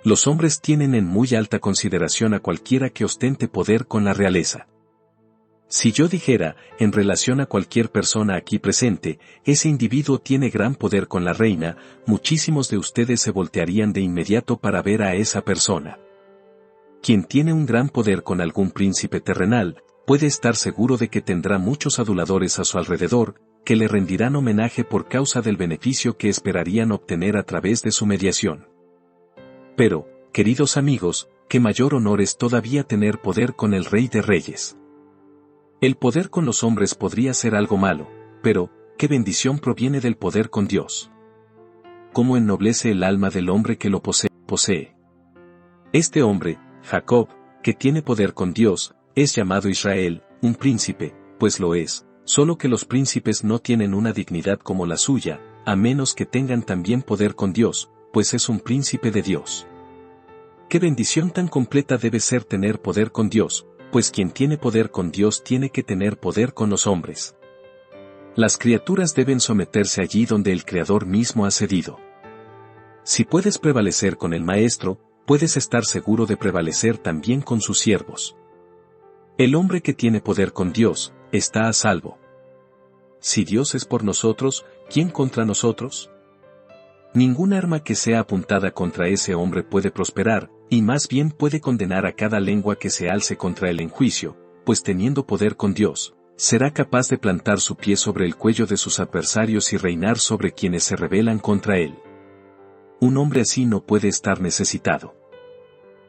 Los hombres tienen en muy alta consideración a cualquiera que ostente poder con la realeza. Si yo dijera, en relación a cualquier persona aquí presente, ese individuo tiene gran poder con la reina, muchísimos de ustedes se voltearían de inmediato para ver a esa persona. Quien tiene un gran poder con algún príncipe terrenal, puede estar seguro de que tendrá muchos aduladores a su alrededor, que le rendirán homenaje por causa del beneficio que esperarían obtener a través de su mediación. Pero, queridos amigos, qué mayor honor es todavía tener poder con el Rey de Reyes. El poder con los hombres podría ser algo malo, pero, qué bendición proviene del poder con Dios. Cómo ennoblece el alma del hombre que lo posee. Este hombre, Jacob, que tiene poder con Dios, es llamado Israel, un príncipe, pues lo es, solo que los príncipes no tienen una dignidad como la suya, a menos que tengan también poder con Dios, pues es un príncipe de Dios. Qué bendición tan completa debe ser tener poder con Dios, pues quien tiene poder con Dios tiene que tener poder con los hombres. Las criaturas deben someterse allí donde el Creador mismo ha cedido. Si puedes prevalecer con el Maestro, puedes estar seguro de prevalecer también con sus siervos. El hombre que tiene poder con Dios, está a salvo. Si Dios es por nosotros, ¿quién contra nosotros? Ningún arma que sea apuntada contra ese hombre puede prosperar, y más bien puede condenar a cada lengua que se alce contra él en juicio, pues teniendo poder con Dios, será capaz de plantar su pie sobre el cuello de sus adversarios y reinar sobre quienes se rebelan contra él. Un hombre así no puede estar necesitado.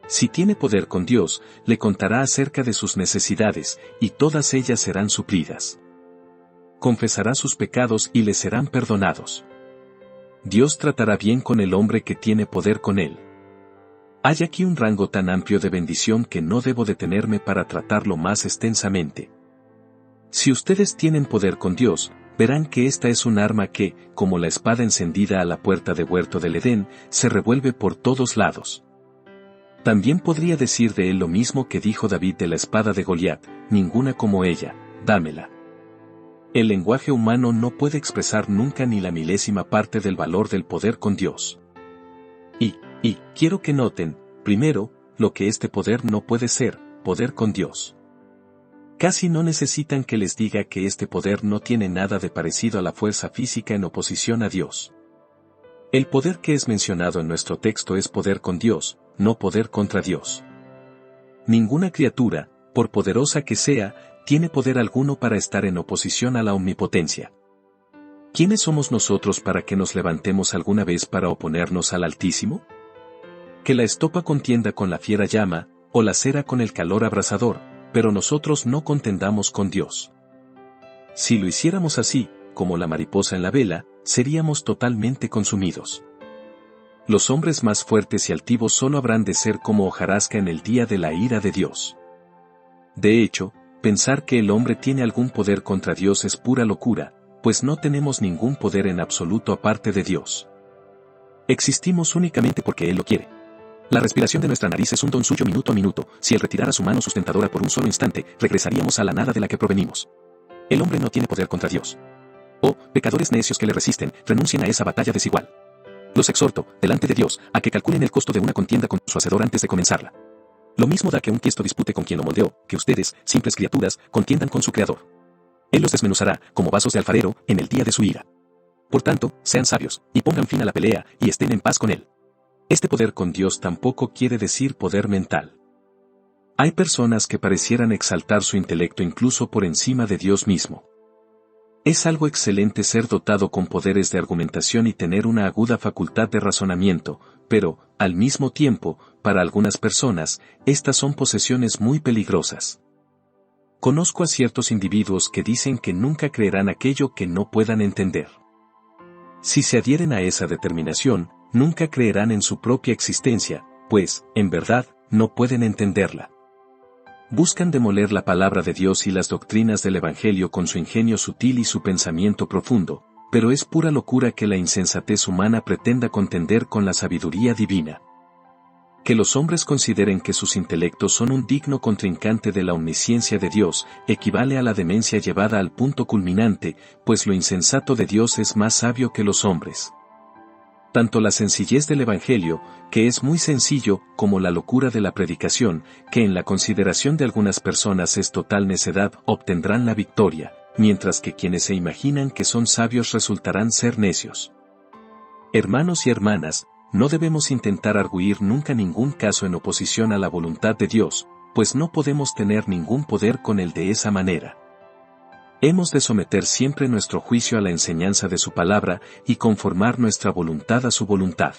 Si tiene poder con Dios, le contará acerca de sus necesidades, y todas ellas serán suplidas. Confesará sus pecados y le serán perdonados. Dios tratará bien con el hombre que tiene poder con él. Hay aquí un rango tan amplio de bendición que no debo detenerme para tratarlo más extensamente. Si ustedes tienen poder con Dios, verán que esta es un arma que, como la espada encendida a la puerta de huerto del Edén, se revuelve por todos lados. También podría decir de él lo mismo que dijo David de la espada de Goliat: ninguna como ella, dámela. El lenguaje humano no puede expresar nunca ni la milésima parte del valor del poder con Dios. Y quiero que noten, primero, lo que este poder no puede ser, poder con Dios. Casi no necesitan que les diga que este poder no tiene nada de parecido a la fuerza física en oposición a Dios. El poder que es mencionado en nuestro texto es poder con Dios, no poder contra Dios. Ninguna criatura, por poderosa que sea, tiene poder alguno para estar en oposición a la omnipotencia. ¿Quiénes somos nosotros para que nos levantemos alguna vez para oponernos al Altísimo? Que la estopa contienda con la fiera llama, o la cera con el calor abrasador, pero nosotros no contendamos con Dios. Si lo hiciéramos así, como la mariposa en la vela, seríamos totalmente consumidos. Los hombres más fuertes y altivos solo habrán de ser como hojarasca en el día de la ira de Dios. De hecho, pensar que el hombre tiene algún poder contra Dios es pura locura, pues no tenemos ningún poder en absoluto aparte de Dios. Existimos únicamente porque Él lo quiere. La respiración de nuestra nariz es un don suyo minuto a minuto. Si Él retirara su mano sustentadora por un solo instante, regresaríamos a la nada de la que provenimos. El hombre no tiene poder contra Dios. Oh, pecadores necios que le resisten, renuncien a esa batalla desigual. Los exhorto, delante de Dios, a que calculen el costo de una contienda con su hacedor antes de comenzarla. Lo mismo da que un tiesto dispute con quien lo moldeó, que ustedes, simples criaturas, contiendan con su Creador. Él los desmenuzará, como vasos de alfarero, en el día de su ira. Por tanto, sean sabios, y pongan fin a la pelea, y estén en paz con Él. Este poder con Dios tampoco quiere decir poder mental. Hay personas que parecieran exaltar su intelecto incluso por encima de Dios mismo. Es algo excelente ser dotado con poderes de argumentación y tener una aguda facultad de razonamiento, pero, al mismo tiempo, para algunas personas, estas son posesiones muy peligrosas. Conozco a ciertos individuos que dicen que nunca creerán aquello que no puedan entender. Si se adhieren a esa determinación, nunca creerán en su propia existencia, pues, en verdad, no pueden entenderla. Buscan demoler la palabra de Dios y las doctrinas del Evangelio con su ingenio sutil y su pensamiento profundo, pero es pura locura que la insensatez humana pretenda contender con la sabiduría divina. Que los hombres consideren que sus intelectos son un digno contrincante de la omnisciencia de Dios, equivale a la demencia llevada al punto culminante, pues lo insensato de Dios es más sabio que los hombres. Tanto la sencillez del Evangelio, que es muy sencillo, como la locura de la predicación, que en la consideración de algunas personas es total necedad, obtendrán la victoria, mientras que quienes se imaginan que son sabios resultarán ser necios. Hermanos y hermanas, no debemos intentar arguir nunca ningún caso en oposición a la voluntad de Dios, pues no podemos tener ningún poder con él de esa manera. Hemos de someter siempre nuestro juicio a la enseñanza de su palabra y conformar nuestra voluntad a su voluntad.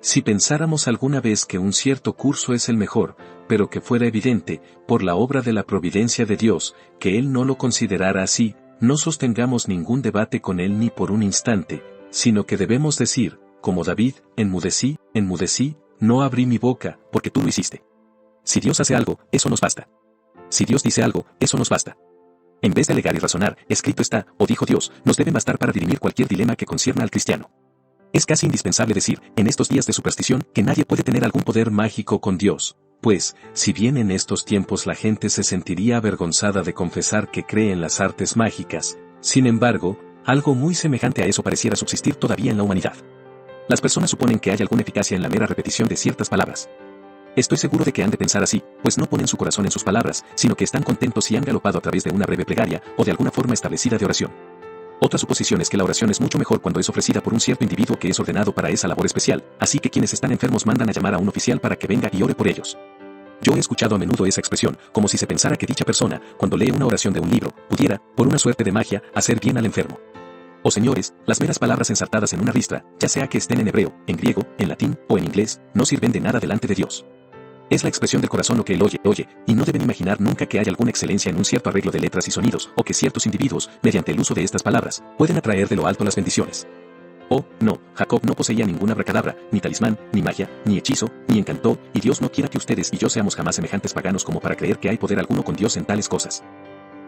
Si pensáramos alguna vez que un cierto curso es el mejor, pero que fuera evidente, por la obra de la providencia de Dios, que Él no lo considerara así, no sostengamos ningún debate con Él ni por un instante, sino que debemos decir, como David, enmudecí, no abrí mi boca, porque tú lo hiciste. Si Dios hace algo, eso nos basta. Si Dios dice algo, eso nos basta. En vez de alegar y razonar, escrito está, o dijo Dios, nos deben bastar para dirimir cualquier dilema que concierna al cristiano. Es casi indispensable decir, en estos días de superstición, que nadie puede tener algún poder mágico con Dios, pues, si bien en estos tiempos la gente se sentiría avergonzada de confesar que cree en las artes mágicas, sin embargo, algo muy semejante a eso pareciera subsistir todavía en la humanidad. Las personas suponen que hay alguna eficacia en la mera repetición de ciertas palabras. Estoy seguro de que han de pensar así, pues no ponen su corazón en sus palabras, sino que están contentos y han galopado a través de una breve plegaria, o de alguna forma establecida de oración. Otra suposición es que la oración es mucho mejor cuando es ofrecida por un cierto individuo que es ordenado para esa labor especial, así que quienes están enfermos mandan a llamar a un oficial para que venga y ore por ellos. Yo he escuchado a menudo esa expresión, como si se pensara que dicha persona, cuando lee una oración de un libro, pudiera, por una suerte de magia, hacer bien al enfermo. Oh señores, las meras palabras ensartadas en una ristra, ya sea que estén en hebreo, en griego, en latín o en inglés, no sirven de nada delante de Dios. Es la expresión del corazón lo que él oye, y no deben imaginar nunca que haya alguna excelencia en un cierto arreglo de letras y sonidos, o que ciertos individuos, mediante el uso de estas palabras, pueden atraer de lo alto las bendiciones. Oh, no, Jacob no poseía ninguna abracadabra, ni talismán, ni magia, ni hechizo, ni encanto, y Dios no quiera que ustedes y yo seamos jamás semejantes paganos como para creer que hay poder alguno con Dios en tales cosas.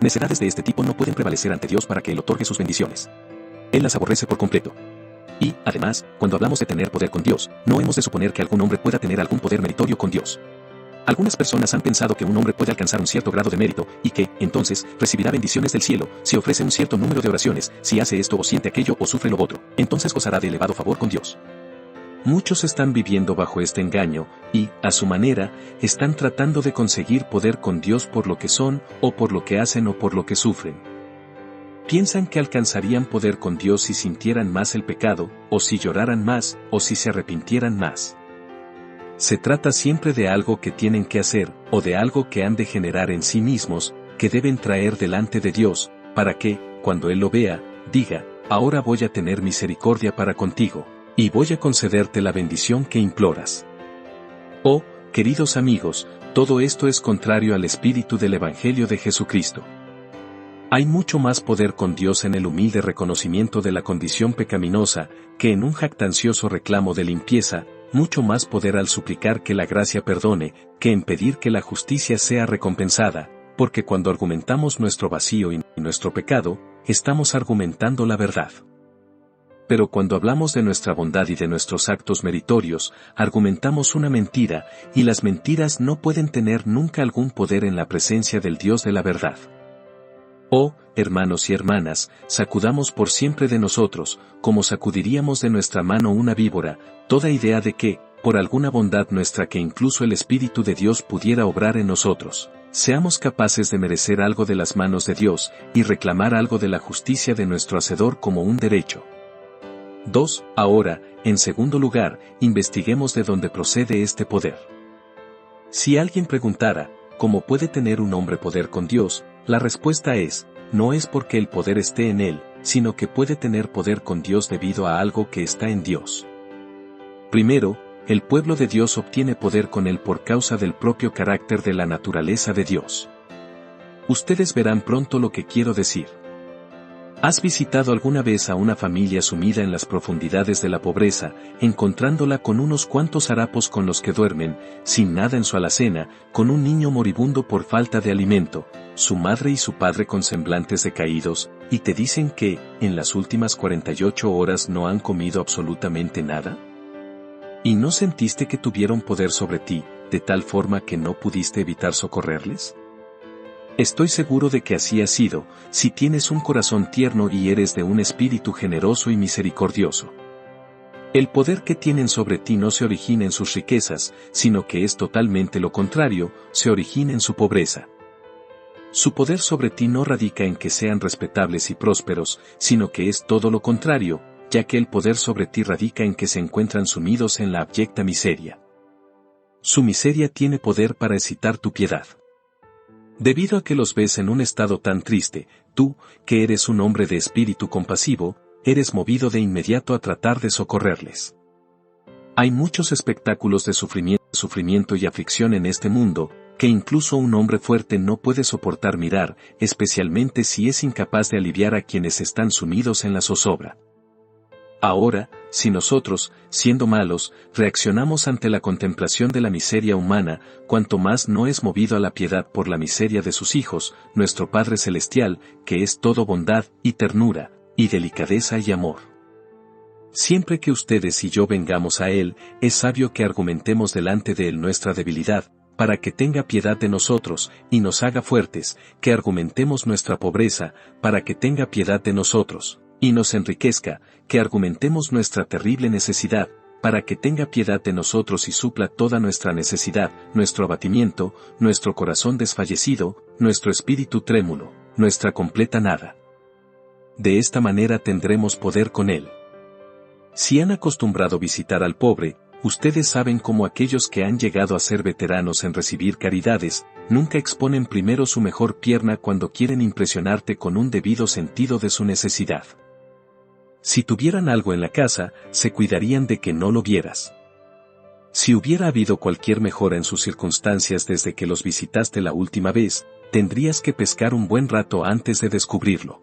Necedades de este tipo no pueden prevalecer ante Dios para que Él otorgue sus bendiciones. Él las aborrece por completo. Y, además, cuando hablamos de tener poder con Dios, no hemos de suponer que algún hombre pueda tener algún poder meritorio con Dios. Algunas personas han pensado que un hombre puede alcanzar un cierto grado de mérito, y que, entonces, recibirá bendiciones del cielo, si ofrece un cierto número de oraciones, si hace esto o siente aquello o sufre lo otro, entonces gozará de elevado favor con Dios. Muchos están viviendo bajo este engaño, y, a su manera, están tratando de conseguir poder con Dios por lo que son, o por lo que hacen o por lo que sufren. Piensan que alcanzarían poder con Dios si sintieran más el pecado, o si lloraran más, o si se arrepintieran más. Se trata siempre de algo que tienen que hacer, o de algo que han de generar en sí mismos, que deben traer delante de Dios, para que, cuando Él lo vea, diga, ahora voy a tener misericordia para contigo, y voy a concederte la bendición que imploras. Oh, queridos amigos, todo esto es contrario al espíritu del Evangelio de Jesucristo. Hay mucho más poder con Dios en el humilde reconocimiento de la condición pecaminosa, que en un jactancioso reclamo de limpieza, mucho más poder al suplicar que la gracia perdone, que en pedir que la justicia sea recompensada, porque cuando argumentamos nuestro vacío y nuestro pecado, estamos argumentando la verdad. Pero cuando hablamos de nuestra bondad y de nuestros actos meritorios, argumentamos una mentira, y las mentiras no pueden tener nunca algún poder en la presencia del Dios de la verdad. Oh, hermanos y hermanas, sacudamos por siempre de nosotros, como sacudiríamos de nuestra mano una víbora, toda idea de que, por alguna bondad nuestra que incluso el Espíritu de Dios pudiera obrar en nosotros, seamos capaces de merecer algo de las manos de Dios, y reclamar algo de la justicia de nuestro Hacedor como un derecho. 2. Ahora, en segundo lugar, investiguemos de dónde procede este poder. Si alguien preguntara, ¿cómo puede tener un hombre poder con Dios? La respuesta es, no es porque el poder esté en él, sino que puede tener poder con Dios debido a algo que está en Dios. Primero, el pueblo de Dios obtiene poder con él por causa del propio carácter de la naturaleza de Dios. Ustedes verán pronto lo que quiero decir. ¿Has visitado alguna vez a una familia sumida en las profundidades de la pobreza, encontrándola con unos cuantos harapos con los que duermen, sin nada en su alacena, con un niño moribundo por falta de alimento, su madre y su padre con semblantes decaídos, y te dicen que, en las últimas 48 horas no han comido absolutamente nada? ¿Y no sentiste que tuvieron poder sobre ti, de tal forma que no pudiste evitar socorrerles? Estoy seguro de que así ha sido, si tienes un corazón tierno y eres de un espíritu generoso y misericordioso. El poder que tienen sobre ti no se origina en sus riquezas, sino que es totalmente lo contrario, se origina en su pobreza. Su poder sobre ti no radica en que sean respetables y prósperos, sino que es todo lo contrario, ya que el poder sobre ti radica en que se encuentran sumidos en la abyecta miseria. Su miseria tiene poder para excitar tu piedad. Debido a que los ves en un estado tan triste, tú, que eres un hombre de espíritu compasivo, eres movido de inmediato a tratar de socorrerles. Hay muchos espectáculos de sufrimiento y aflicción en este mundo, que incluso un hombre fuerte no puede soportar mirar, especialmente si es incapaz de aliviar a quienes están sumidos en la zozobra. Ahora, si nosotros, siendo malos, reaccionamos ante la contemplación de la miseria humana, cuanto más no es movido a la piedad por la miseria de sus hijos, nuestro Padre Celestial, que es todo bondad y ternura, y delicadeza y amor. Siempre que ustedes y yo vengamos a Él, es sabio que argumentemos delante de Él nuestra debilidad, para que tenga piedad de nosotros, y nos haga fuertes, que argumentemos nuestra pobreza, para que tenga piedad de nosotros, y nos enriquezca, que argumentemos nuestra terrible necesidad, para que tenga piedad de nosotros y supla toda nuestra necesidad, nuestro abatimiento, nuestro corazón desfallecido, nuestro espíritu trémulo, nuestra completa nada. De esta manera tendremos poder con Él. Si han acostumbrado visitar al pobre, ustedes saben cómo aquellos que han llegado a ser veteranos en recibir caridades, nunca exponen primero su mejor pierna cuando quieren impresionarte con un debido sentido de su necesidad. Si tuvieran algo en la casa, se cuidarían de que no lo vieras. Si hubiera habido cualquier mejora en sus circunstancias desde que los visitaste la última vez, tendrías que pescar un buen rato antes de descubrirlo.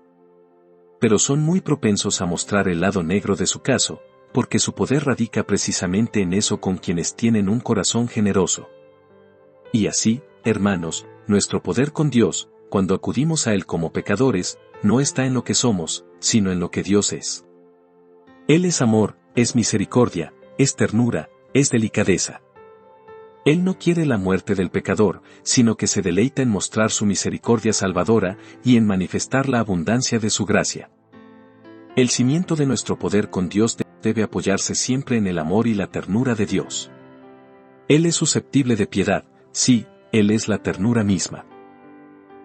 Pero son muy propensos a mostrar el lado negro de su caso, porque su poder radica precisamente en eso con quienes tienen un corazón generoso. Y así, hermanos, nuestro poder con Dios, cuando acudimos a Él como pecadores, no está en lo que somos, sino en lo que Dios es. Él es amor, es misericordia, es ternura, es delicadeza. Él no quiere la muerte del pecador, sino que se deleita en mostrar su misericordia salvadora y en manifestar la abundancia de su gracia. El cimiento de nuestro poder con Dios debe apoyarse siempre en el amor y la ternura de Dios. Él es susceptible de piedad, sí, Él es la ternura misma.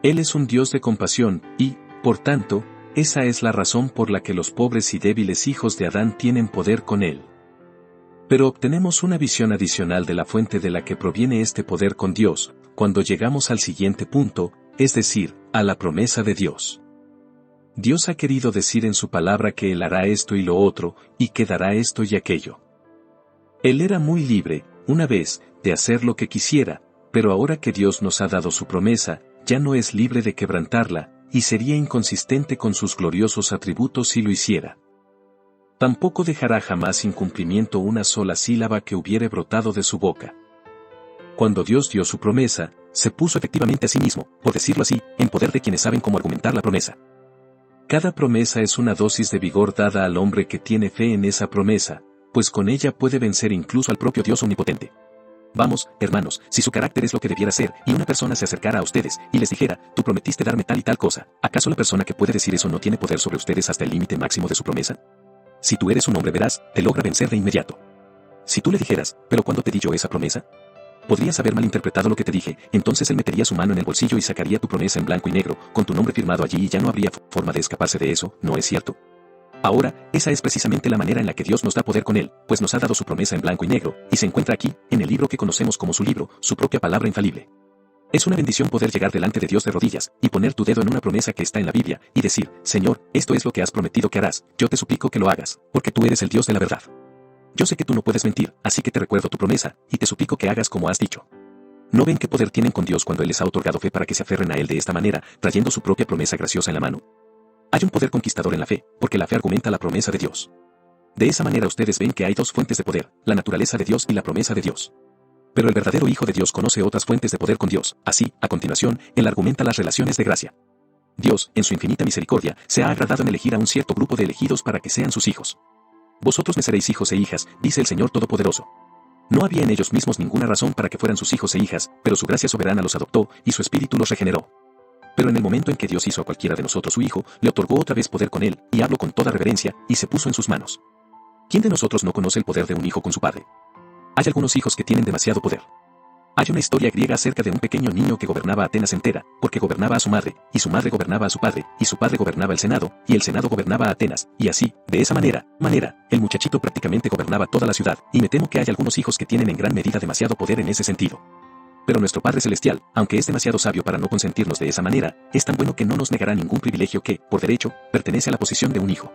Él es un Dios de compasión y, por tanto, esa es la razón por la que los pobres y débiles hijos de Adán tienen poder con Él. Pero obtenemos una visión adicional de la fuente de la que proviene este poder con Dios, cuando llegamos al siguiente punto, es decir, a la promesa de Dios. Dios ha querido decir en su palabra que Él hará esto y lo otro, y que dará esto y aquello. Él era muy libre, una vez, de hacer lo que quisiera, pero ahora que Dios nos ha dado su promesa, ya no es libre de quebrantarla, y sería inconsistente con sus gloriosos atributos si lo hiciera. Tampoco dejará jamás sin cumplimiento una sola sílaba que hubiere brotado de su boca. Cuando Dios dio su promesa, se puso efectivamente a sí mismo, por decirlo así, en poder de quienes saben cómo argumentar la promesa. Cada promesa es una dosis de vigor dada al hombre que tiene fe en esa promesa, pues con ella puede vencer incluso al propio Dios omnipotente. Vamos, hermanos, si su carácter es lo que debiera ser, y una persona se acercara a ustedes, y les dijera, tú prometiste darme tal y tal cosa, ¿acaso la persona que puede decir eso no tiene poder sobre ustedes hasta el límite máximo de su promesa? Si tú eres un hombre veraz, te logra vencer de inmediato. Si tú le dijeras, ¿pero cuándo te di yo esa promesa? Podrías haber malinterpretado lo que te dije, entonces él metería su mano en el bolsillo y sacaría tu promesa en blanco y negro, con tu nombre firmado allí y ya no habría forma de escaparse de eso, ¿no es cierto? Ahora, esa es precisamente la manera en la que Dios nos da poder con Él, pues nos ha dado su promesa en blanco y negro, y se encuentra aquí, en el libro que conocemos como su libro, su propia palabra infalible. Es una bendición poder llegar delante de Dios de rodillas, y poner tu dedo en una promesa que está en la Biblia, y decir, Señor, esto es lo que has prometido que harás, yo te suplico que lo hagas, porque tú eres el Dios de la verdad. Yo sé que tú no puedes mentir, así que te recuerdo tu promesa, y te suplico que hagas como has dicho. ¿No ven qué poder tienen con Dios cuando Él les ha otorgado fe para que se aferren a Él de esta manera, trayendo su propia promesa graciosa en la mano? Hay un poder conquistador en la fe, porque la fe argumenta la promesa de Dios. De esa manera ustedes ven que hay dos fuentes de poder, la naturaleza de Dios y la promesa de Dios. Pero el verdadero Hijo de Dios conoce otras fuentes de poder con Dios, así, a continuación, Él argumenta las relaciones de gracia. Dios, en su infinita misericordia, se ha agradado en elegir a un cierto grupo de elegidos para que sean sus hijos. Vosotros me seréis hijos e hijas, dice el Señor Todopoderoso. No había en ellos mismos ninguna razón para que fueran sus hijos e hijas, pero su gracia soberana los adoptó, y su espíritu los regeneró. Pero en el momento en que Dios hizo a cualquiera de nosotros su hijo, le otorgó otra vez poder con él, y habló con toda reverencia, y se puso en sus manos. ¿Quién de nosotros no conoce el poder de un hijo con su padre? Hay algunos hijos que tienen demasiado poder. Hay una historia griega acerca de un pequeño niño que gobernaba Atenas entera, porque gobernaba a su madre, y su madre gobernaba a su padre, y su padre gobernaba el Senado, y el Senado gobernaba a Atenas, y así, de esa manera, el muchachito prácticamente gobernaba toda la ciudad, y me temo que hay algunos hijos que tienen en gran medida demasiado poder en ese sentido. Pero nuestro Padre Celestial, aunque es demasiado sabio para no consentirnos de esa manera, es tan bueno que no nos negará ningún privilegio que, por derecho, pertenece a la posición de un hijo.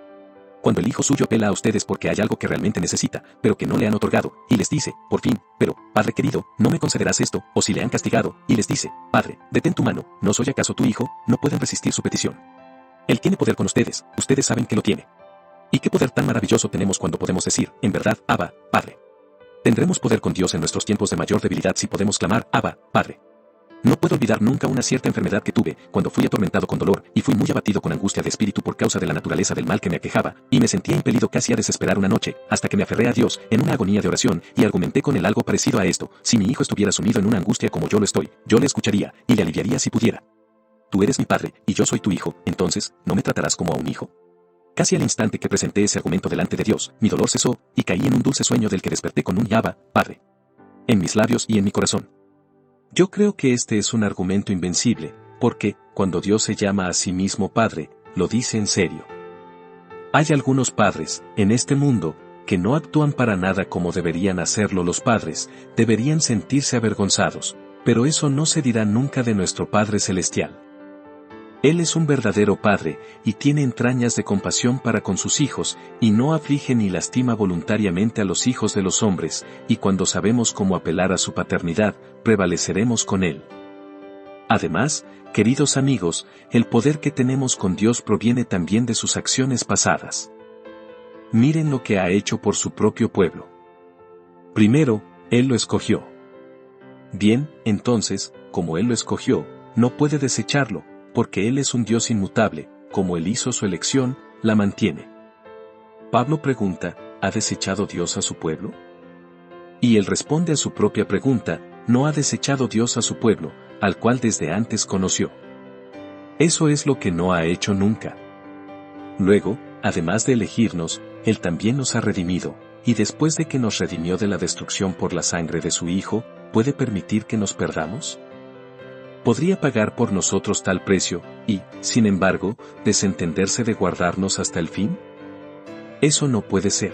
Cuando el hijo suyo apela a ustedes porque hay algo que realmente necesita, pero que no le han otorgado, y les dice, por fin, pero, Padre querido, ¿no me concederás esto? O si le han castigado, y les dice, Padre, detén tu mano, ¿no soy acaso tu hijo? No pueden resistir su petición. Él tiene poder con ustedes saben que lo tiene. ¿Y qué poder tan maravilloso tenemos cuando podemos decir, en verdad, Abba, Padre? Tendremos poder con Dios en nuestros tiempos de mayor debilidad si podemos clamar, Abba, Padre. No puedo olvidar nunca una cierta enfermedad que tuve, cuando fui atormentado con dolor, y fui muy abatido con angustia de espíritu por causa de la naturaleza del mal que me aquejaba, y me sentía impelido casi a desesperar una noche, hasta que me aferré a Dios, en una agonía de oración, y argumenté con él algo parecido a esto: si mi hijo estuviera sumido en una angustia como yo lo estoy, yo le escucharía, y le aliviaría si pudiera. Tú eres mi padre, y yo soy tu hijo, entonces, ¿no me tratarás como a un hijo? Casi al instante que presenté ese argumento delante de Dios, mi dolor cesó, y caí en un dulce sueño del que desperté con un Abba, Padre, en mis labios y en mi corazón. Yo creo que este es un argumento invencible, porque, cuando Dios se llama a sí mismo Padre, lo dice en serio. Hay algunos padres, en este mundo, que no actúan para nada como deberían hacerlo los padres, deberían sentirse avergonzados, pero eso no se dirá nunca de nuestro Padre Celestial. Él es un verdadero Padre, y tiene entrañas de compasión para con sus hijos, y no aflige ni lastima voluntariamente a los hijos de los hombres, y cuando sabemos cómo apelar a su paternidad, prevaleceremos con Él. Además, queridos amigos, el poder que tenemos con Dios proviene también de sus acciones pasadas. Miren lo que ha hecho por su propio pueblo. Primero, Él lo escogió. Bien, entonces, como Él lo escogió, no puede desecharlo, porque Él es un Dios inmutable, como Él hizo su elección, la mantiene. Pablo pregunta, ¿ha desechado Dios a su pueblo? Y él responde a su propia pregunta, no ha desechado Dios a su pueblo, al cual desde antes conoció. Eso es lo que no ha hecho nunca. Luego, además de elegirnos, Él también nos ha redimido, y después de que nos redimió de la destrucción por la sangre de su Hijo, ¿puede permitir que nos perdamos? Podría pagar por nosotros tal precio, y, sin embargo, desentenderse de guardarnos hasta el fin? Eso no puede ser.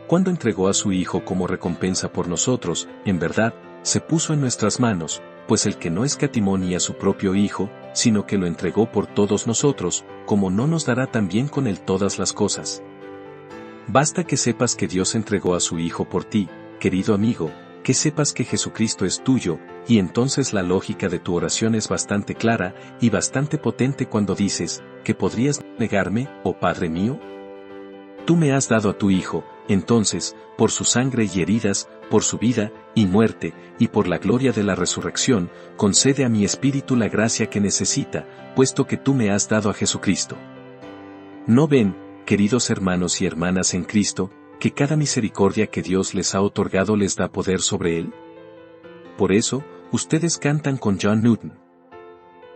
Cuando entregó a su Hijo como recompensa por nosotros, en verdad, se puso en nuestras manos, pues el que no escatimó ni a su propio Hijo, sino que lo entregó por todos nosotros, ¿cómo no nos dará también con él todas las cosas? Basta que sepas que Dios entregó a su Hijo por ti, querido amigo, que sepas que Jesucristo es tuyo, y entonces la lógica de tu oración es bastante clara y bastante potente cuando dices, ¿que podrías negarme, oh Padre mío? Tú me has dado a tu Hijo, entonces, por su sangre y heridas, por su vida y muerte, y por la gloria de la resurrección, concede a mi espíritu la gracia que necesita, puesto que tú me has dado a Jesucristo. ¿No ven, queridos hermanos y hermanas en Cristo, que cada misericordia que Dios les ha otorgado les da poder sobre Él? Por eso, ustedes cantan con John Newton.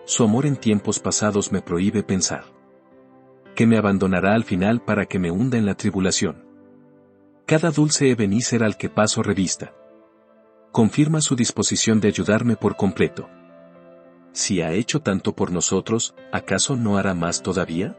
Su amor en tiempos pasados me prohíbe pensar que me abandonará al final para que me hunda en la tribulación. Cada dulce Ebenezer al que paso revista confirma su disposición de ayudarme por completo. Si ha hecho tanto por nosotros, ¿acaso no hará más todavía?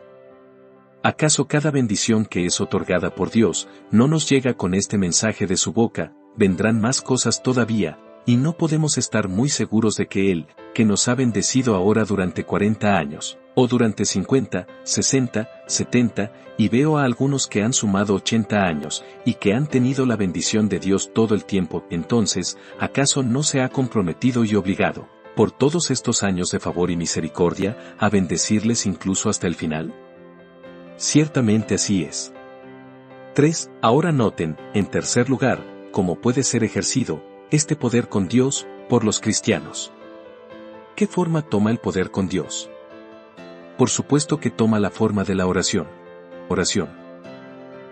¿Acaso cada bendición que es otorgada por Dios no nos llega con este mensaje de su boca? Vendrán más cosas todavía, y no podemos estar muy seguros de que Él, que nos ha bendecido ahora durante 40 años, o durante 50, 60, 70, y veo a algunos que han sumado 80 años, y que han tenido la bendición de Dios todo el tiempo, entonces, ¿acaso no se ha comprometido y obligado, por todos estos años de favor y misericordia, a bendecirles incluso hasta el final? Ciertamente así es. 3. Ahora noten, en tercer lugar, cómo puede ser ejercido este poder con Dios por los cristianos. ¿Qué forma toma el poder con Dios? Por supuesto que toma la forma de la oración. Oración.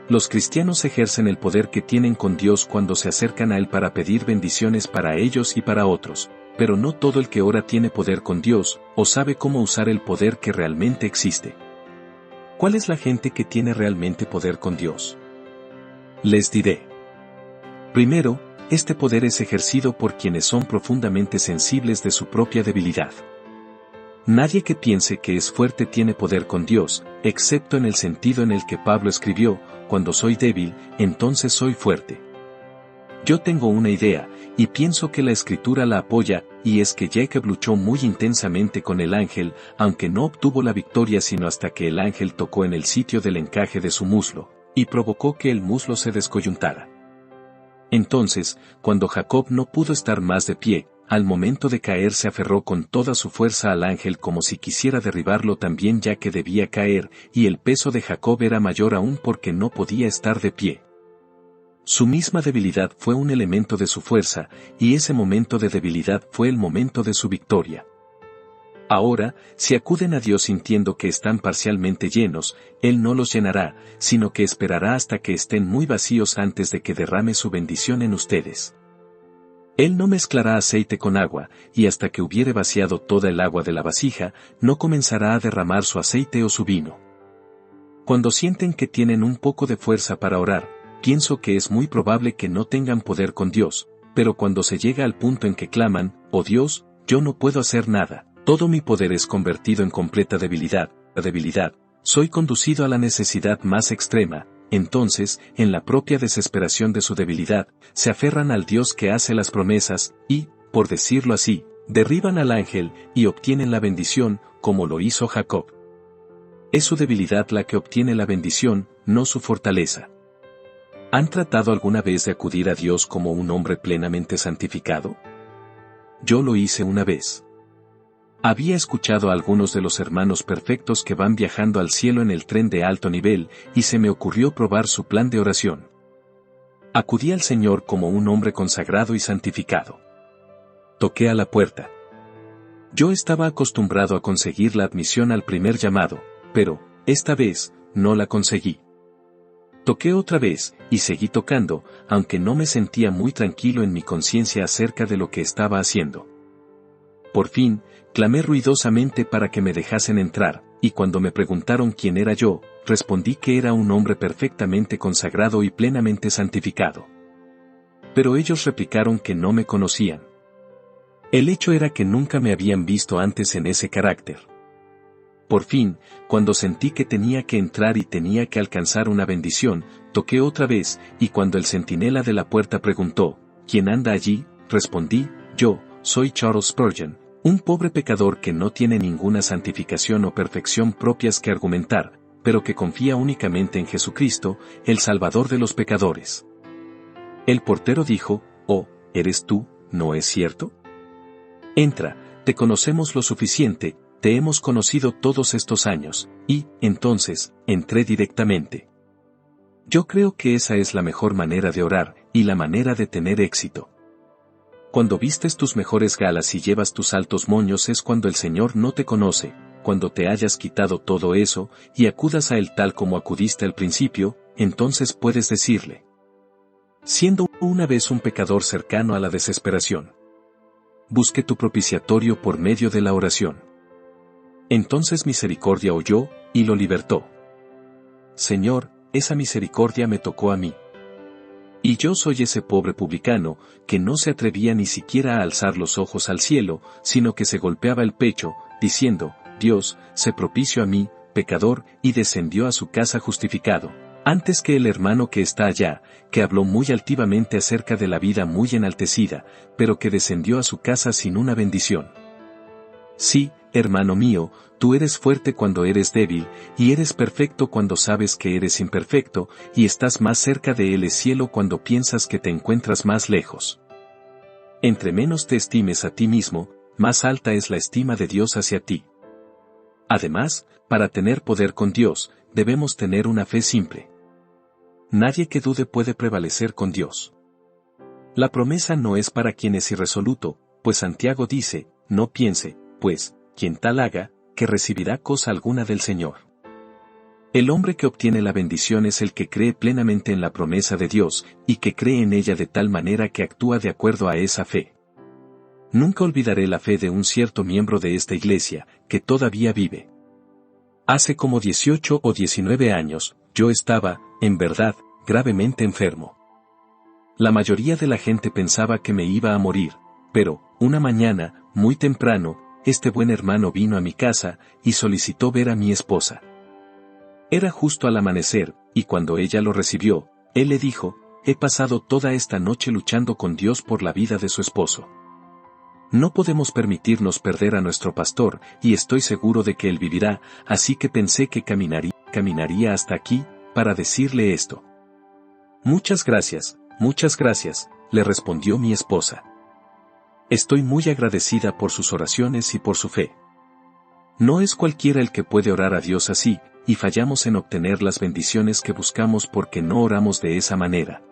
Los cristianos ejercen el poder que tienen con Dios cuando se acercan a Él para pedir bendiciones para ellos y para otros, pero no todo el que ora tiene poder con Dios, o sabe cómo usar el poder que realmente existe. ¿Cuál es la gente que tiene realmente poder con Dios? Les diré. Primero, este poder es ejercido por quienes son profundamente sensibles de su propia debilidad. Nadie que piense que es fuerte tiene poder con Dios, excepto en el sentido en el que Pablo escribió, cuando soy débil, entonces soy fuerte. Yo tengo una idea, y pienso que la escritura la apoya, y es que Jacob luchó muy intensamente con el ángel, aunque no obtuvo la victoria sino hasta que el ángel tocó en el sitio del encaje de su muslo, y provocó que el muslo se descoyuntara. Entonces, cuando Jacob no pudo estar más de pie, al momento de caer se aferró con toda su fuerza al ángel como si quisiera derribarlo también ya que debía caer, y el peso de Jacob era mayor aún porque no podía estar de pie. Su misma debilidad fue un elemento de su fuerza, y ese momento de debilidad fue el momento de su victoria. Ahora, si acuden a Dios sintiendo que están parcialmente llenos, Él no los llenará, sino que esperará hasta que estén muy vacíos antes de que derrame su bendición en ustedes. Él no mezclará aceite con agua, y hasta que hubiere vaciado toda el agua de la vasija, no comenzará a derramar su aceite o su vino. Cuando sienten que tienen un poco de fuerza para orar, pienso que es muy probable que no tengan poder con Dios, pero cuando se llega al punto en que claman, «Oh Dios, yo no puedo hacer nada, todo mi poder es convertido en completa debilidad, soy conducido a la necesidad más extrema», entonces, en la propia desesperación de su debilidad, se aferran al Dios que hace las promesas, y, por decirlo así, derriban al ángel, y obtienen la bendición, como lo hizo Jacob. Es su debilidad la que obtiene la bendición, no su fortaleza. ¿Han tratado alguna vez de acudir a Dios como un hombre plenamente santificado? Yo lo hice una vez. Había escuchado a algunos de los hermanos perfectos que van viajando al cielo en el tren de alto nivel, y se me ocurrió probar su plan de oración. Acudí al Señor como un hombre consagrado y santificado. Toqué a la puerta. Yo estaba acostumbrado a conseguir la admisión al primer llamado, pero, esta vez, no la conseguí. Toqué otra vez, y seguí tocando, aunque no me sentía muy tranquilo en mi conciencia acerca de lo que estaba haciendo. Por fin, clamé ruidosamente para que me dejasen entrar, y cuando me preguntaron quién era yo, respondí que era un hombre perfectamente consagrado y plenamente santificado. Pero ellos replicaron que no me conocían. El hecho era que nunca me habían visto antes en ese carácter. Por fin, cuando sentí que tenía que entrar y tenía que alcanzar una bendición, toqué otra vez, y cuando el centinela de la puerta preguntó, ¿quién anda allí?, respondí, yo, soy Charles Spurgeon, un pobre pecador que no tiene ninguna santificación o perfección propias que argumentar, pero que confía únicamente en Jesucristo, el Salvador de los pecadores. El portero dijo, «Oh, ¿eres tú, no es cierto? Entra, te conocemos lo suficiente, te hemos conocido todos estos años», y, entonces, entré directamente. Yo creo que esa es la mejor manera de orar, y la manera de tener éxito. Cuando vistes tus mejores galas y llevas tus altos moños es cuando el Señor no te conoce, cuando te hayas quitado todo eso, y acudas a Él tal como acudiste al principio, entonces puedes decirle. Siendo una vez un pecador cercano a la desesperación. Busque tu propiciatorio por medio de la oración. Entonces misericordia oyó, y lo libertó. Señor, esa misericordia me tocó a mí. Y yo soy ese pobre publicano, que no se atrevía ni siquiera a alzar los ojos al cielo, sino que se golpeaba el pecho, diciendo, Dios, sé propicio a mí, pecador, y descendió a su casa justificado, antes que el hermano que está allá, que habló muy altivamente acerca de la vida muy enaltecida, pero que descendió a su casa sin una bendición. Sí, hermano mío, tú eres fuerte cuando eres débil, y eres perfecto cuando sabes que eres imperfecto, y estás más cerca de el cielo cuando piensas que te encuentras más lejos. Entre menos te estimes a ti mismo, más alta es la estima de Dios hacia ti. Además, para tener poder con Dios, debemos tener una fe simple. Nadie que dude puede prevalecer con Dios. La promesa no es para quien es irresoluto, pues Santiago dice, no piense, pues, quien tal haga, que recibirá cosa alguna del Señor. El hombre que obtiene la bendición es el que cree plenamente en la promesa de Dios, y que cree en ella de tal manera que actúa de acuerdo a esa fe. Nunca olvidaré la fe de un cierto miembro de esta iglesia, que todavía vive. Hace como 18 o 19 años, yo estaba, en verdad, gravemente enfermo. La mayoría de la gente pensaba que me iba a morir, pero, una mañana, muy temprano, este buen hermano vino a mi casa y solicitó ver a mi esposa. Era justo al amanecer, y cuando ella lo recibió, él le dijo: he pasado toda esta noche luchando con Dios por la vida de su esposo. No podemos permitirnos perder a nuestro pastor, y estoy seguro de que él vivirá, así que pensé que caminaría hasta aquí, para decirle esto. Muchas gracias, le respondió mi esposa. Estoy muy agradecida por sus oraciones y por su fe. No es cualquiera el que puede orar a Dios así, y fallamos en obtener las bendiciones que buscamos porque no oramos de esa manera.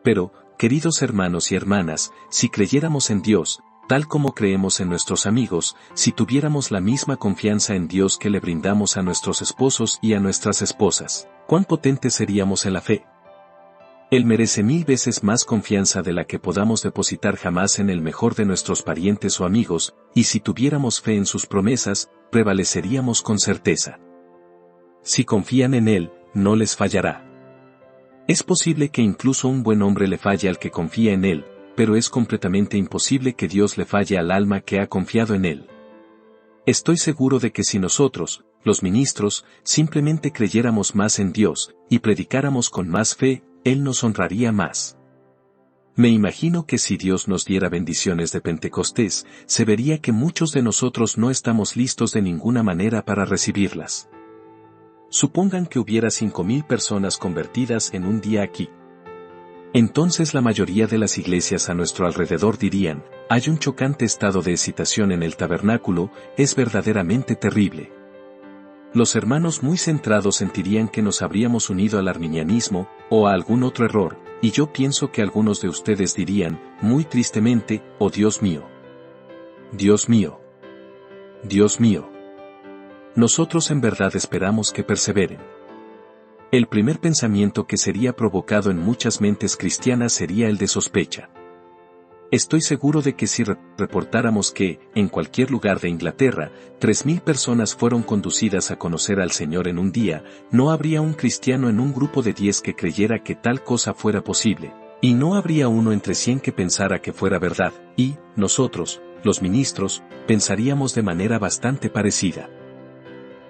Pero, queridos hermanos y hermanas, si creyéramos en Dios, tal como creemos en nuestros amigos, si tuviéramos la misma confianza en Dios que le brindamos a nuestros esposos y a nuestras esposas, ¿cuán potentes seríamos en la fe? Él merece 1000 veces más confianza de la que podamos depositar jamás en el mejor de nuestros parientes o amigos, y si tuviéramos fe en sus promesas, prevaleceríamos con certeza. Si confían en Él, no les fallará. Es posible que incluso un buen hombre le falle al que confía en Él, pero es completamente imposible que Dios le falle al alma que ha confiado en Él. Estoy seguro de que si nosotros, los ministros, simplemente creyéramos más en Dios, y predicáramos con más fe, Él nos honraría más. Me imagino que si Dios nos diera bendiciones de Pentecostés, se vería que muchos de nosotros no estamos listos de ninguna manera para recibirlas. Supongan que hubiera 5000 personas convertidas en un día aquí. Entonces la mayoría de las iglesias a nuestro alrededor dirían: hay un chocante estado de excitación en el tabernáculo, es verdaderamente terrible. Los hermanos muy centrados sentirían que nos habríamos unido al arminianismo, o a algún otro error, y yo pienso que algunos de ustedes dirían, muy tristemente: oh Dios mío. Dios mío. Dios mío. Nosotros en verdad esperamos que perseveren. El primer pensamiento que sería provocado en muchas mentes cristianas sería el de sospecha. Estoy seguro de que si reportáramos que, en cualquier lugar de Inglaterra, 3000 personas fueron conducidas a conocer al Señor en un día, no habría un cristiano en un grupo de 10 que creyera que tal cosa fuera posible, y no habría uno entre 100 que pensara que fuera verdad, y, nosotros, los ministros, pensaríamos de manera bastante parecida.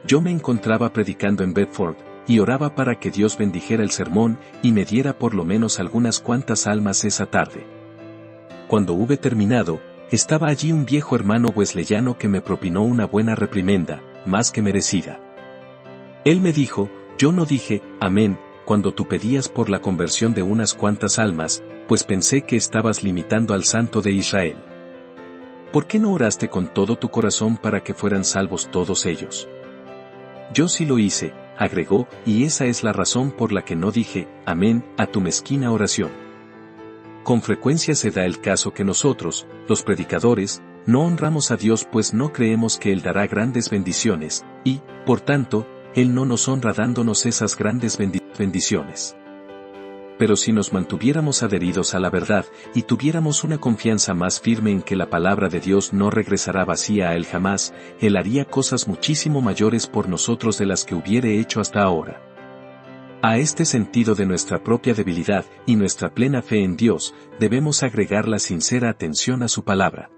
Yo me encontraba predicando en Bedford, y oraba para que Dios bendijera el sermón y me diera por lo menos algunas cuantas almas esa tarde. Cuando hube terminado, estaba allí un viejo hermano wesleyano que me propinó una buena reprimenda, más que merecida. Él me dijo: yo no dije amén cuando tú pedías por la conversión de unas cuantas almas, pues pensé que estabas limitando al Santo de Israel. ¿Por qué no oraste con todo tu corazón para que fueran salvos todos ellos? Yo sí lo hice, agregó, y esa es la razón por la que no dije amén a tu mezquina oración. Con frecuencia se da el caso que nosotros, los predicadores, no honramos a Dios pues no creemos que Él dará grandes bendiciones, y, por tanto, Él no nos honra dándonos esas grandes bendiciones. Pero si nos mantuviéramos adheridos a la verdad, y tuviéramos una confianza más firme en que la palabra de Dios no regresará vacía a Él jamás, Él haría cosas muchísimo mayores por nosotros de las que hubiere hecho hasta ahora. A este sentido de nuestra propia debilidad y nuestra plena fe en Dios, debemos agregar la sincera atención a su palabra.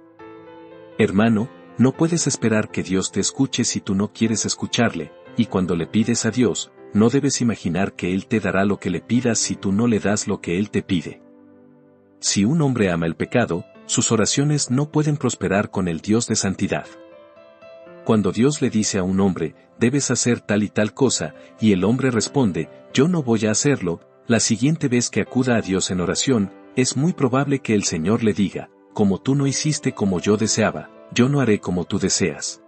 Hermano, no puedes esperar que Dios te escuche si tú no quieres escucharle, y cuando le pides a Dios, no debes imaginar que Él te dará lo que le pidas si tú no le das lo que Él te pide. Si un hombre ama el pecado, sus oraciones no pueden prosperar con el Dios de santidad. Cuando Dios le dice a un hombre, debes hacer tal y tal cosa, y el hombre responde, yo no voy a hacerlo, la siguiente vez que acuda a Dios en oración, es muy probable que el Señor le diga, como tú no hiciste como yo deseaba, yo no haré como tú deseas.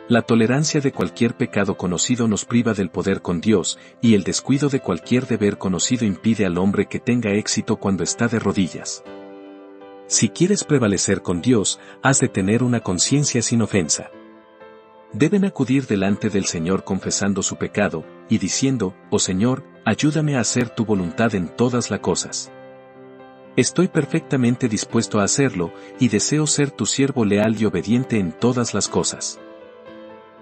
La tolerancia de cualquier pecado conocido nos priva del poder con Dios, y el descuido de cualquier deber conocido impide al hombre que tenga éxito cuando está de rodillas. Si quieres prevalecer con Dios, has de tener una conciencia sin ofensa. Deben acudir delante del Señor confesando su pecado, y diciendo, oh Señor, ayúdame a hacer tu voluntad en todas las cosas. Estoy perfectamente dispuesto a hacerlo, y deseo ser tu siervo leal y obediente en todas las cosas.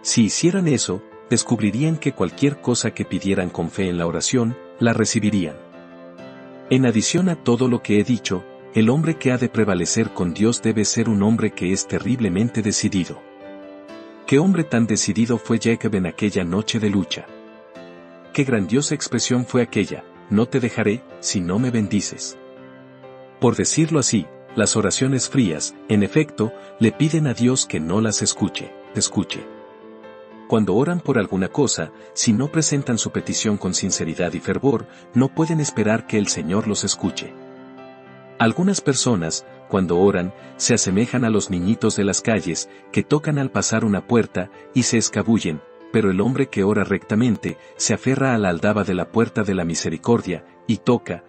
Si hicieran eso, descubrirían que cualquier cosa que pidieran con fe en la oración, la recibirían. En adición a todo lo que he dicho, el hombre que ha de prevalecer con Dios debe ser un hombre que es terriblemente decidido. ¿Qué hombre tan decidido fue Jacob en aquella noche de lucha? Qué grandiosa expresión fue aquella: no te dejaré, si no me bendices. Por decirlo así, las oraciones frías, en efecto, le piden a Dios que no las escuche. Cuando oran por alguna cosa, si no presentan su petición con sinceridad y fervor, no pueden esperar que el Señor los escuche. Algunas personas, cuando oran, se asemejan a los niñitos de las calles, que tocan al pasar una puerta, y se escabullen, pero el hombre que ora rectamente, se aferra a la aldaba de la puerta de la misericordia, y toca,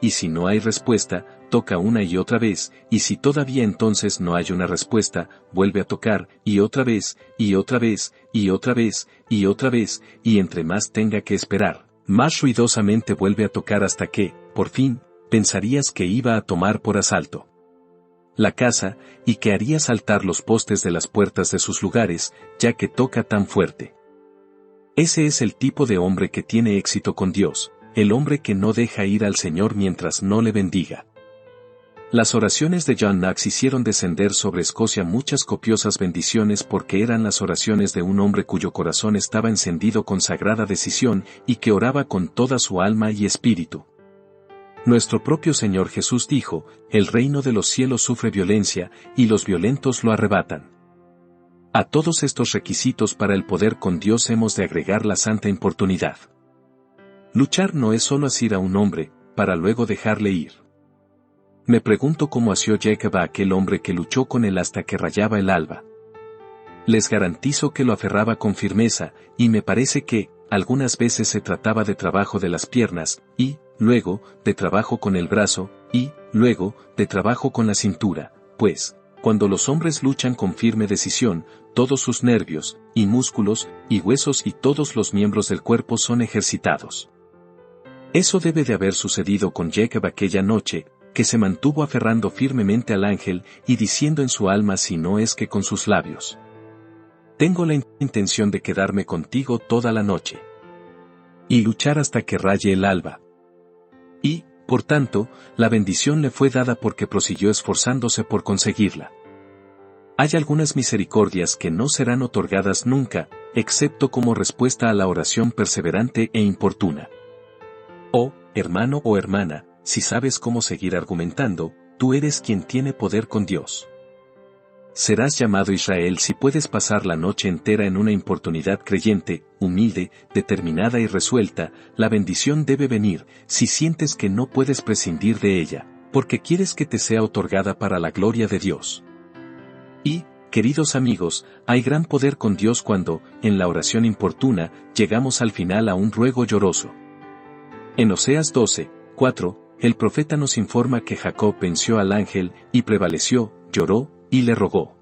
y si no hay respuesta, toca una y otra vez, y si todavía entonces no hay una respuesta, vuelve a tocar, y otra vez, y otra vez, y otra vez, y otra vez, y entre más tenga que esperar, más ruidosamente vuelve a tocar hasta que, por fin, pensarías que iba a tomar por asalto la casa, y que haría saltar los postes de las puertas de sus lugares, ya que toca tan fuerte. Ese es el tipo de hombre que tiene éxito con Dios, el hombre que no deja ir al Señor mientras no le bendiga. Las oraciones de John Knox hicieron descender sobre Escocia muchas copiosas bendiciones porque eran las oraciones de un hombre cuyo corazón estaba encendido con sagrada decisión y que oraba con toda su alma y espíritu. Nuestro propio Señor Jesús dijo: el reino de los cielos sufre violencia, y los violentos lo arrebatan. A todos estos requisitos para el poder con Dios hemos de agregar la santa importunidad. Luchar no es solo asir a un hombre, para luego dejarle ir. Me pregunto cómo asió Jacob a aquel hombre que luchó con él hasta que rayaba el alba. Les garantizo que lo aferraba con firmeza, y me parece que, algunas veces se trataba de trabajo de las piernas, y, luego, de trabajo con el brazo, y, luego, de trabajo con la cintura, pues, cuando los hombres luchan con firme decisión, todos sus nervios, y músculos, y huesos y todos los miembros del cuerpo son ejercitados. Eso debe de haber sucedido con Jacob aquella noche, que se mantuvo aferrando firmemente al ángel y diciendo en su alma si no es que con sus labios: tengo la intención de quedarme contigo toda la noche y luchar hasta que raye el alba. Y, por tanto, la bendición le fue dada porque prosiguió esforzándose por conseguirla. Hay algunas misericordias que no serán otorgadas nunca, excepto como respuesta a la oración perseverante e importuna. Oh, hermano o hermana, si sabes cómo seguir argumentando, tú eres quien tiene poder con Dios. Serás llamado Israel si puedes pasar la noche entera en una importunidad creyente, humilde, determinada y resuelta. La bendición debe venir, si sientes que no puedes prescindir de ella, porque quieres que te sea otorgada para la gloria de Dios. Y, queridos amigos, hay gran poder con Dios cuando, en la oración importuna, llegamos al final a un ruego lloroso. En Oseas 12:4, el profeta nos informa que Jacob venció al ángel, y prevaleció, lloró, y le rogó.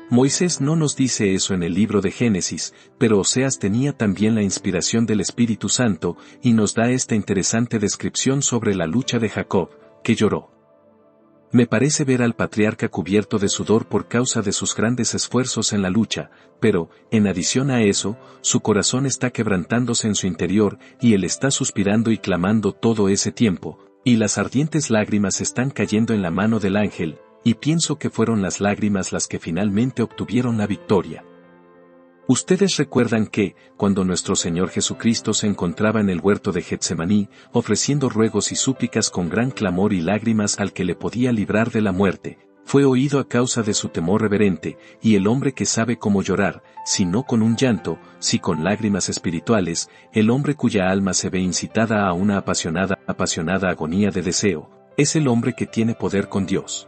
Moisés no nos dice eso en el libro de Génesis, pero Oseas tenía también la inspiración del Espíritu Santo, y nos da esta interesante descripción sobre la lucha de Jacob, que lloró. Me parece ver al patriarca cubierto de sudor por causa de sus grandes esfuerzos en la lucha, pero, en adición a eso, su corazón está quebrantándose en su interior, y él está suspirando y clamando todo ese tiempo, y las ardientes lágrimas están cayendo en la mano del ángel, y pienso que fueron las lágrimas las que finalmente obtuvieron la victoria. Ustedes recuerdan que, cuando nuestro Señor Jesucristo se encontraba en el huerto de Getsemaní, ofreciendo ruegos y súplicas con gran clamor y lágrimas al que le podía librar de la muerte, fue oído a causa de su temor reverente, y el hombre que sabe cómo llorar, si no con un llanto, si con lágrimas espirituales, el hombre cuya alma se ve incitada a una apasionada agonía de deseo, es el hombre que tiene poder con Dios.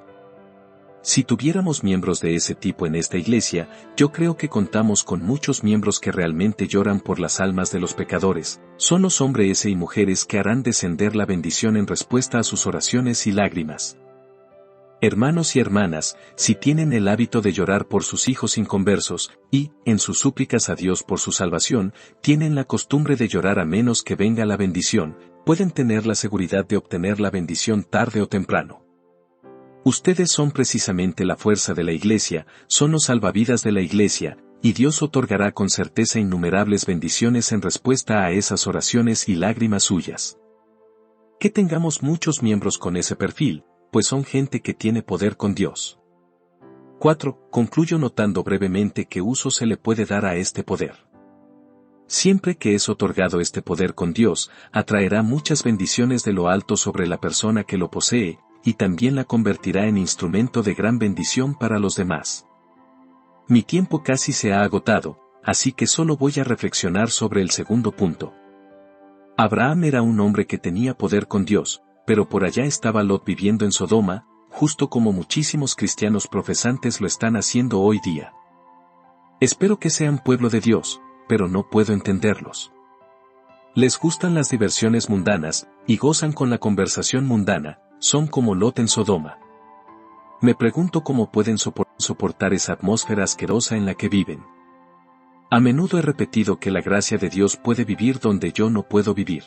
Si tuviéramos miembros de ese tipo en esta iglesia, yo creo que contamos con muchos miembros que realmente lloran por las almas de los pecadores. Son los hombres y mujeres que harán descender la bendición en respuesta a sus oraciones y lágrimas. Hermanos y hermanas, si tienen el hábito de llorar por sus hijos inconversos, y, en sus súplicas a Dios por su salvación, tienen la costumbre de llorar a menos que venga la bendición, pueden tener la seguridad de obtener la bendición tarde o temprano. Ustedes son precisamente la fuerza de la iglesia, son los salvavidas de la iglesia, y Dios otorgará con certeza innumerables bendiciones en respuesta a esas oraciones y lágrimas suyas. Que tengamos muchos miembros con ese perfil, pues son gente que tiene poder con Dios. 4. Concluyo notando brevemente qué uso se le puede dar a este poder. Siempre que es otorgado este poder con Dios, atraerá muchas bendiciones de lo alto sobre la persona que lo posee, y también la convertirá en instrumento de gran bendición para los demás. Mi tiempo casi se ha agotado, así que solo voy a reflexionar sobre el segundo punto. Abraham era un hombre que tenía poder con Dios, pero por allá estaba Lot viviendo en Sodoma, justo como muchísimos cristianos profesantes lo están haciendo hoy día. Espero que sean pueblo de Dios, pero no puedo entenderlos. Les gustan las diversiones mundanas, y gozan con la conversación mundana, son como Lot en Sodoma. Me pregunto cómo pueden soportar esa atmósfera asquerosa en la que viven. A menudo he repetido que la gracia de Dios puede vivir donde yo no puedo vivir.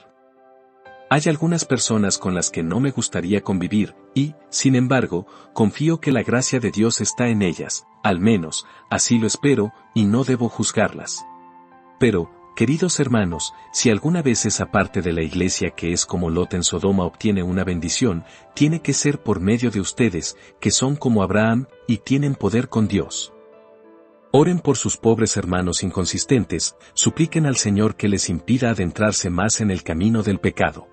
Hay algunas personas con las que no me gustaría convivir, y, sin embargo, confío que la gracia de Dios está en ellas, al menos, así lo espero, y no debo juzgarlas. Pero, queridos hermanos, si alguna vez esa parte de la iglesia que es como Lot en Sodoma obtiene una bendición, tiene que ser por medio de ustedes, que son como Abraham, y tienen poder con Dios. Oren por sus pobres hermanos inconsistentes, supliquen al Señor que les impida adentrarse más en el camino del pecado.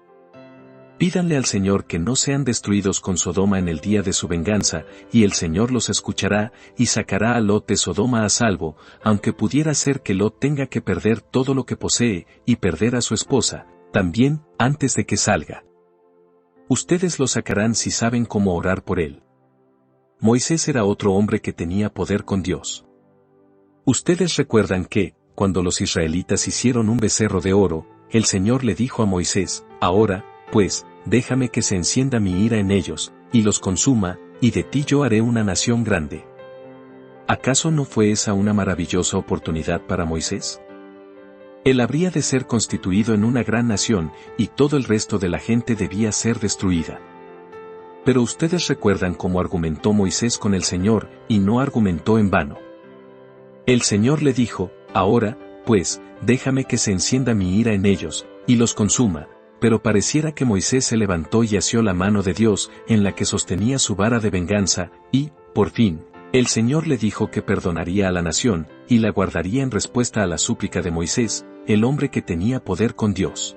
Pídanle al Señor que no sean destruidos con Sodoma en el día de su venganza, y el Señor los escuchará, y sacará a Lot de Sodoma a salvo, aunque pudiera ser que Lot tenga que perder todo lo que posee, y perder a su esposa, también, antes de que salga. Ustedes lo sacarán si saben cómo orar por él. Moisés era otro hombre que tenía poder con Dios. Ustedes recuerdan que, cuando los israelitas hicieron un becerro de oro, el Señor le dijo a Moisés, ahora, pues, déjame que se encienda mi ira en ellos, y los consuma, y de ti yo haré una nación grande. ¿Acaso no fue esa una maravillosa oportunidad para Moisés? Él habría de ser constituido en una gran nación, y todo el resto de la gente debía ser destruida. Pero ustedes recuerdan cómo argumentó Moisés con el Señor, y no argumentó en vano. El Señor le dijo, ahora, pues, déjame que se encienda mi ira en ellos, y los consuma. Pero pareciera que Moisés se levantó y asió la mano de Dios, en la que sostenía su vara de venganza, y, por fin, el Señor le dijo que perdonaría a la nación, y la guardaría en respuesta a la súplica de Moisés, el hombre que tenía poder con Dios.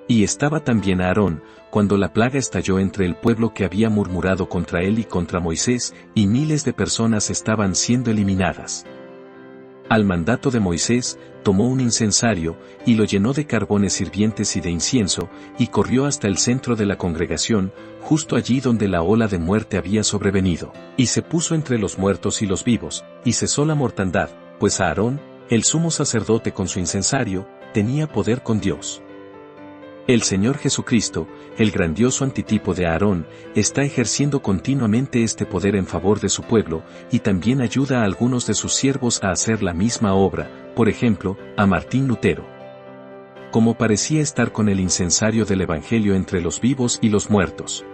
Y estaba también Aarón, cuando la plaga estalló entre el pueblo que había murmurado contra él y contra Moisés, y miles de personas estaban siendo eliminadas. Al mandato de Moisés, tomó un incensario, y lo llenó de carbones hirvientes y de incienso, y corrió hasta el centro de la congregación, justo allí donde la ola de muerte había sobrevenido, y se puso entre los muertos y los vivos, y cesó la mortandad, pues Aarón, el sumo sacerdote con su incensario, tenía poder con Dios. El Señor Jesucristo, el grandioso antitipo de Aarón, está ejerciendo continuamente este poder en favor de su pueblo, y también ayuda a algunos de sus siervos a hacer la misma obra, por ejemplo, a Martín Lutero. Como parecía estar con el incensario del Evangelio entre los vivos y los muertos.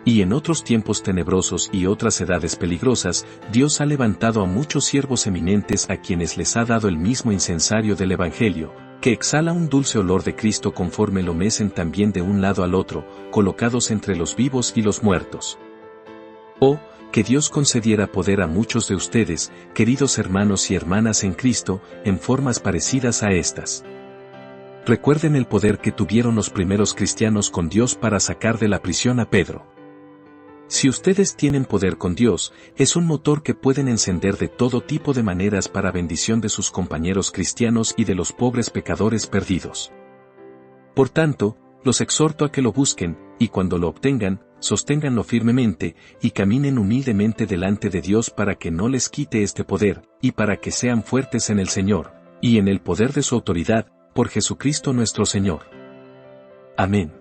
Y en otros tiempos tenebrosos y otras edades peligrosas, Dios ha levantado a muchos siervos eminentes a quienes les ha dado el mismo incensario del Evangelio, que exhala un dulce olor de Cristo conforme lo mecen también de un lado al otro, colocados entre los vivos y los muertos. Oh, que Dios concediera poder a muchos de ustedes, queridos hermanos y hermanas en Cristo, en formas parecidas a estas. Recuerden el poder que tuvieron los primeros cristianos con Dios para sacar de la prisión a Pedro. Si ustedes tienen poder con Dios, es un motor que pueden encender de todo tipo de maneras para bendición de sus compañeros cristianos y de los pobres pecadores perdidos. Por tanto, los exhorto a que lo busquen, y cuando lo obtengan, sosténganlo firmemente, y caminen humildemente delante de Dios para que no les quite este poder, y para que sean fuertes en el Señor, y en el poder de su autoridad, por Jesucristo nuestro Señor. Amén.